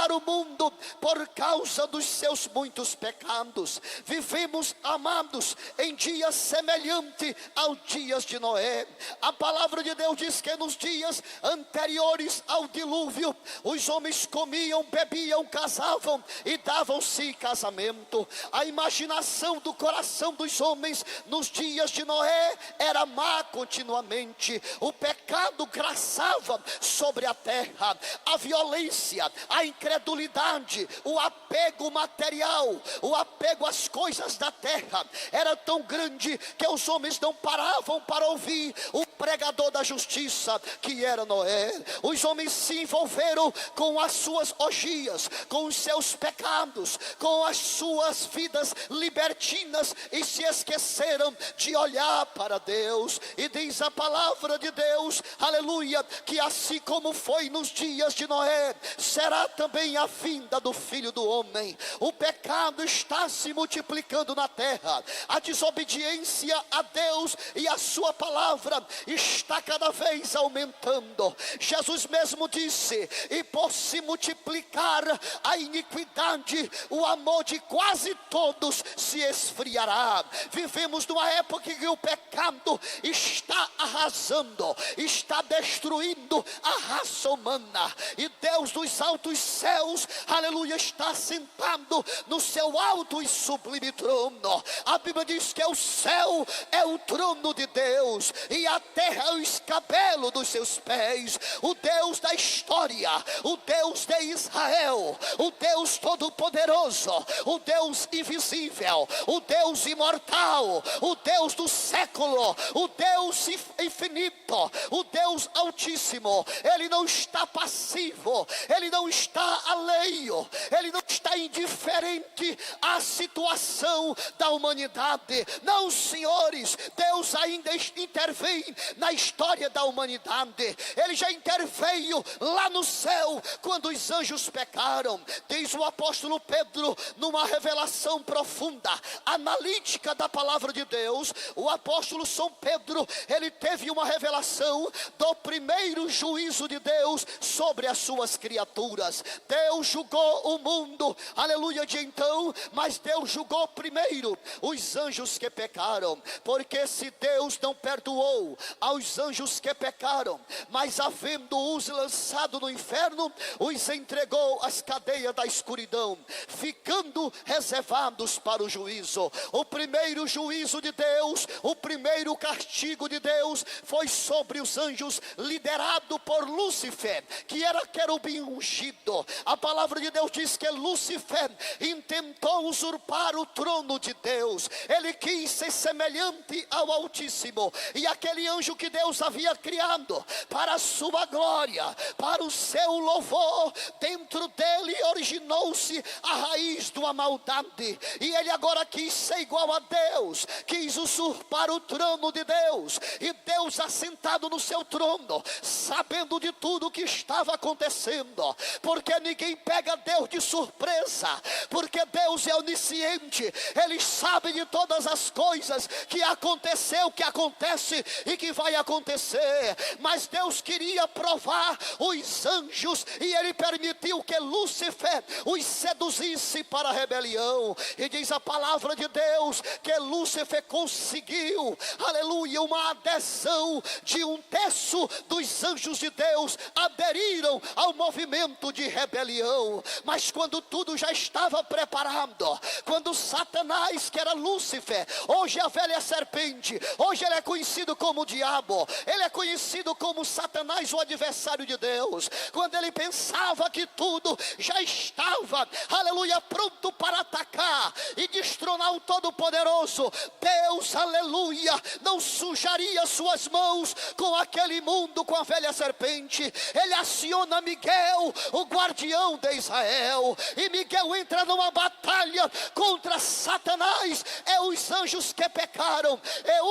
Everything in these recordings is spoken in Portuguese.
para o mundo por causa dos seus muitos pecados. Vivemos, amados, em dias semelhantes aos dias de Noé. A palavra de Deus diz que nos dias anteriores ao dilúvio, os homens comiam, bebiam, casavam e davam-se casamento. A imaginação do coração dos homens nos dias de Noé era má continuamente. O pecado graçava sobre a terra. A violência, a incredulidade, o apego material, o apego às coisas da terra era tão grande que os homens não paravam para ouvir o pregador da justiça, que era Noé. Os homens se envolveram com as suas orgias, com os seus pecados, com as suas vidas libertinas e se esqueceram de olhar para Deus. E diz a palavra de Deus, aleluia, que assim como foi nos dias de Noé, será também a vinda do Filho do Homem. O pecado está se multiplicando na terra, a desobediência a Deus e a sua palavra está cada vez aumentando. Jesus mesmo disse: e por se multiplicar a iniquidade, o amor de quase todos se esfriará. Vivemos numa época em que o pecado está arrasando, está destruindo a raça humana, e Deus dos altos céus, aleluia, está sentado no seu alto e sublime trono. A Bíblia diz que o céu é o trono de Deus e a terra é o escabelo dos seus pés. O Deus da história, o Deus de Israel, o Deus todo-poderoso, o Deus invisível, o Deus imortal, o Deus do século, o Deus infinito, o Deus altíssimo. Ele não está passivo, ele não está alheio, ele não está indiferente à situação da humanidade. Não, senhores, Deus ainda intervém na história da humanidade. Ele já interveio lá no céu quando os anjos pecaram. Diz o apóstolo Pedro, numa revelação profunda, analítica da palavra de Deus, o apóstolo São Pedro, ele teve uma revelação do primeiro juízo de Deus sobre as suas criaturas. Deus julgou o mundo, aleluia, de então, mas Deus julgou primeiro os anjos que pecaram, porque se Deus não perdoou aos anjos que pecaram, mas havendo-os lançado no inferno, os entregou às cadeias da escuridão, ficando reservados para o juízo. O primeiro juízo de Deus, o primeiro castigo de Deus foi sobre os anjos, liderado por Lúcifer, que era querubim ungido. A palavra de Deus diz que Lúcifer intentou usurpar o trono de Deus. Ele quis ser semelhante ao Altíssimo, e aquele anjo que Deus havia criado para a sua glória, para o seu louvor, dentro dele originou-se a raiz da maldade, e ele agora quis ser igual a Deus, quis usurpar o trono de Deus. E Deus, assentado no seu trono, sabendo de tudo o que estava acontecendo, porque ninguém pega Deus de surpresa, porque Deus é onisciente, ele sabe de todas as coisas que aconteceu, que acontece e que vai acontecer. Mas Deus queria provar os anjos, e ele permitiu que Lúcifer os seduzisse para a rebelião. E diz a palavra de Deus que Lúcifer conseguiu, aleluia, uma adesão de 1/3 dos anjos de Deus aderiram ao movimento de rebelião. Mas quando tudo já estava preparado, quando Satanás, que era Lúcifer, hoje a velha serpente, hoje ele é conhecido como o diabo, ele é conhecido como Satanás, o adversário de Deus, quando ele pensava que tudo já estava, aleluia, pronto para atacar e destronar o Todo-Poderoso, Deus, aleluia, não sujaria suas mãos com aquele mundo, com a velha serpente. Ele aciona Miguel, o guardião de Israel, e e Miguel entra numa batalha contra Satanás, os anjos que pecaram,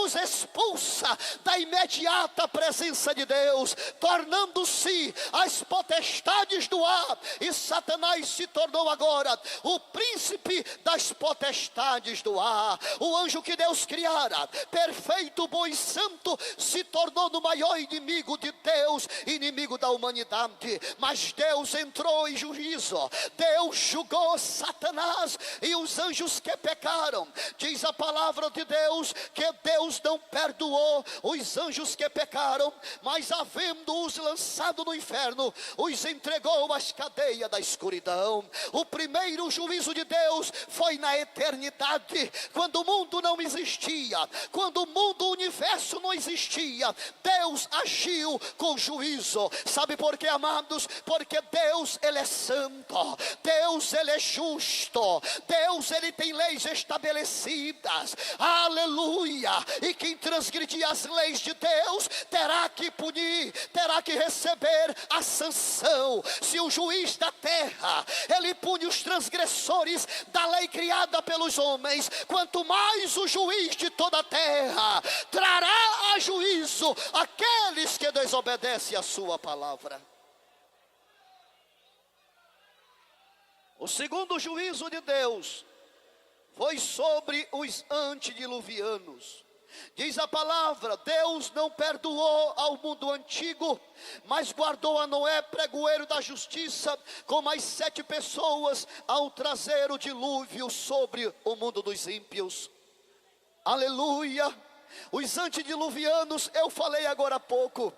os expulsa da imediata presença de Deus, tornando-se as potestades do ar, e Satanás se tornou agora o príncipe das potestades do ar. O anjo que Deus criara, perfeito, bom e santo, se tornou no maior inimigo de Deus, inimigo da humanidade. Mas Deus entrou em juízo, Deus julgou Satanás e os anjos que pecaram. Diz a palavra de Deus que Deus não perdoou os anjos que pecaram, mas havendo-os lançado no inferno, os entregou às cadeias da escuridão. O primeiro juízo de Deus foi na eternidade, quando o mundo não existia, quando o mundo, o universo não existia, Deus agiu com juízo. Sabe por quê, amados? Porque Deus, Ele é santo, Deus, Ele é justo, Deus, Ele tem leis estabelecidas, aleluia, e quem transgredir as leis de Deus, terá que punir, terá que receber a sanção. Se o juiz da terra, ele pune os transgressores da lei criada pelos homens, quanto mais o juiz de toda a terra trará a juízo aqueles que desobedecem a sua palavra. O segundo juízo de Deus foi sobre os antediluvianos. Diz a palavra, Deus não perdoou ao mundo antigo, mas guardou a Noé, pregoeiro da justiça, com mais 7 pessoas, ao trazer o dilúvio sobre o mundo dos ímpios. Aleluia! Os antediluvianos, eu falei agora há pouco,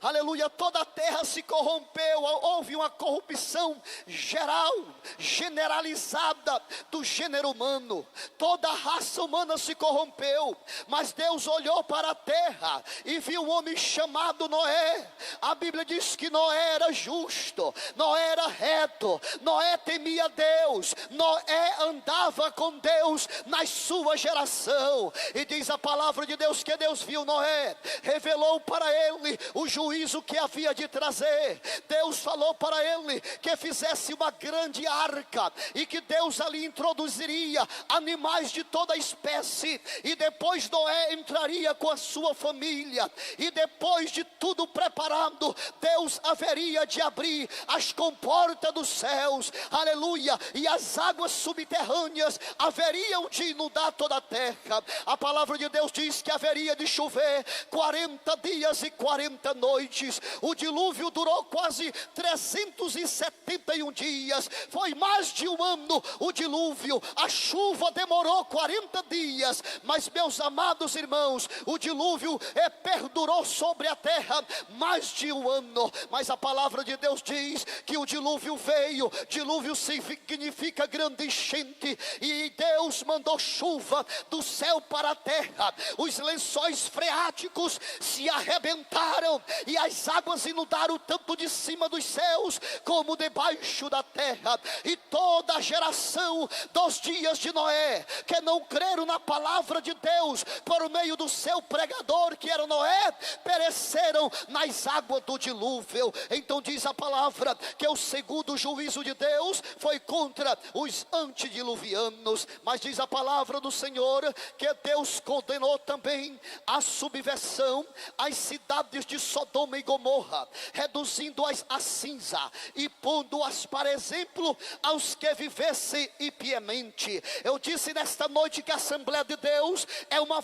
aleluia, toda a terra se corrompeu, houve uma corrupção geral, generalizada do gênero humano, toda a raça humana se corrompeu, mas Deus olhou para a terra e viu um homem chamado Noé. A Bíblia diz que Noé era justo, Noé era reto, Noé temia Deus, Noé andava com Deus na sua geração, e diz a palavra de Deus que Deus viu Noé, revelou para ele o juízo que havia de trazer. Deus falou para ele que fizesse uma grande arca, e que Deus ali introduziria animais de toda espécie, e depois Noé entraria com a sua família, e depois de tudo preparado, Deus haveria de abrir as comportas dos céus, aleluia, e as águas subterrâneas haveriam de inundar toda a terra. A palavra de Deus diz que haveria de chover 40 dias e 40 noites. O dilúvio durou quase 371 dias, foi mais de um ano o dilúvio. A chuva demorou 40 dias, mas meus amados irmãos, o dilúvio perdurou sobre a terra mais de um ano. Mas a palavra de Deus diz que o dilúvio veio, dilúvio significa grande enchente, e Deus mandou chuva do céu para a terra, os lençóis freáticos se arrebentaram, e as águas inundaram tanto de cima dos céus como debaixo da terra. E toda a geração dos dias de Noé, que não creram na palavra de Deus por meio do seu pregador, que era Noé, pereceram nas águas do dilúvio. Então diz a palavra que o segundo juízo de Deus foi contra os antediluvianos. Mas diz a palavra do Senhor que Deus condenou também a subversão às cidades de Sodoma e Gomorra, reduzindo-as a cinza e pondo-as para exemplo aos que vivessem impiamente. Eu disse nesta noite que a Assembleia de Deus é uma